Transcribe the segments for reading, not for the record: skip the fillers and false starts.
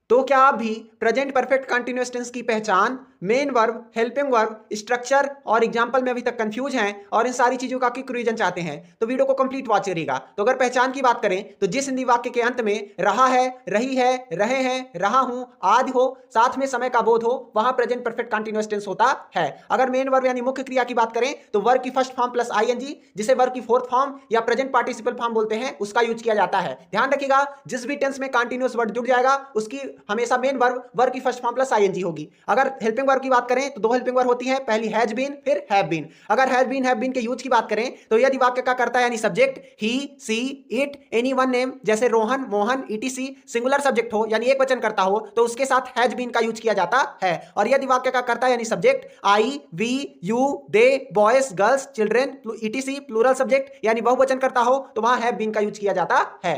तो क्या आप भी प्रेजेंट परफेक्ट कंटीन्यूअस टेंस की पहचान, main verb, helping verb, structure और एग्जाम्पल में अभी तक कंफ्यूज हैं और इन सारी चीजों का क्विक रिवीजन चाहते हैं तो वीडियो को कंप्लीट वॉच करिएगा। तो अगर पहचान की बात करें तो जिस हिंदी वाक्य के अंत में रहा है, रही है, रहे हैं, रहा हूं आदि हो, साथ में समय का बोध हो, वहां प्रेजेंट परफेक्ट कंटीन्यूअस टेंस होता है। अगर मेन वर्ब यानी मुख्य क्रिया की बात करें तो वर्ब की फर्स्ट फॉर्म प्लस आईएनजी, जिसे वर्ब की फोर्थ फॉर्म या प्रेजेंट पार्टिसिपल फॉर्म बोलते हैं, उसका यूज किया जाता है। ध्यान रखिएगा, जिस भी टेंस में कंटीन्यूअस वर्ड जुड़ जाएगा उसकी हमेशा मेन वर्ब की फर्स्ट फॉर्म प्लस आईएनजी होगी। अगर हेल्पिंग वर्ब की बात करें तो दो हेल्पिंग वर्ब होती है, पहली हैज बीन फिर हैव बीन। अगर हैज बीन के यूज की बात करें तो यदि वाक्य का करता है यानी subject he, she, it, any one name जैसे Rohan, Mohan, etc singular subject हो यानी एक वचन करता हो तो उसके साथ हैज बीन का यूज किया जाता है। और यदि वाक्य का करता है यानी subject I, we, you, they, boys, girls, children, ETC plural subject यानी बहुवचन करता हो तो वहां हैव बीन का यूज किया जाता है।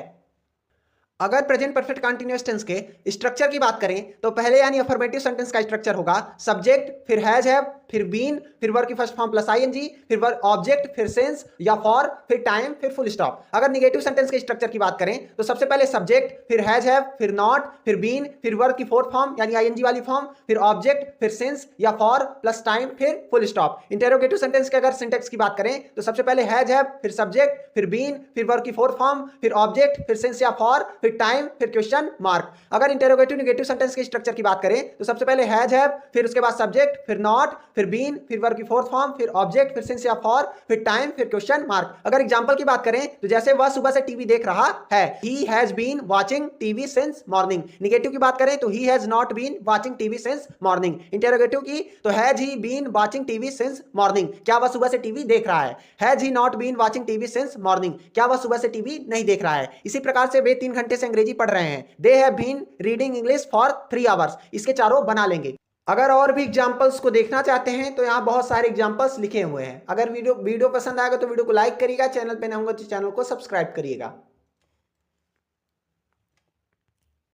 अगर प्रेजेंट परफेक्ट कंटीन्यूअस टेंस के स्ट्रक्चर की बात करें तो पहले यानी अफर्मेटिव सेंटेंस का स्ट्रक्चर होगा सब्जेक्ट, फिर हैज, हैव, फिर बीन, फिर वर्ब की फर्स्ट फॉर्म प्लस आईएनजी, फिर वर्ब ऑब्जेक्ट, फिर सेंस या फॉर, फिर टाइम, फिर फुल स्टॉप। अगर निगेटिव सेंटेंस के स्ट्रक्चर की बात करें तो सबसे पहले सब्जेक्ट, फिर हैज, हैव, फिर नॉट, फिर बीन, फिर वर्ब की फोर्थ फॉर्म यानी आईएनजी वाली फॉर्म, फिर ऑब्जेक्ट, फिर सेंस या फॉर प्लस टाइम, फिर फुल स्टॉप। इंटेरोगेटिव सेंटेंस के अगर सिंटेक्स की बात करें तो सबसे पहले हैज, हैव, फिर सब्जेक्ट, फिर बीन, फिर वर्ब की फोर्थ फॉर्म, फिर ऑब्जेक्ट, फिर सेंस या फॉर, फिर टाइम, फिर क्वेश्चन मार्क। अगर इंटेरोगेटिव निगेटिव सेंटेंस के स्ट्रक्चर की बात करें तो सबसे पहले हैज, हैव, फिर उसके बाद सब्जेक्ट, फिर नॉट, फिर बीन, फिर वर्ब की फोर्थ फॉर्म, फिर ऑब्जेक्ट, फिर सिंस या फॉर, फिर टाइम, फिर क्वेश्चन मार्क। अगर एग्जांपल की बात करें तो जैसे वह सुबह से टीवी देख रहा है, he has been watching TV since morning. Negative की बात करें तो he has not been watching TV since morning. Interrogative की तो has he been watching TV since morning, क्या वह सुबह से टीवी देख रहा है। Has he not been watching TV since morning, क्या वह सुबह से टीवी नहीं देख रहा है। इसी प्रकार से वे 3 घंटे से अंग्रेजी पढ़ रहे हैं, they have been reading English for 3 hours. इसके चारों बना लेंगे। अगर और भी एग्जाम्पल्स को देखना चाहते हैं तो यहाँ बहुत सारे एग्जाम्पल्स लिखे हुए हैं। अगर वीडियो पसंद आएगा तो वीडियो को लाइक करिएगा, चैनल पे नए होंगे तो चैनल को सब्सक्राइब करिएगा।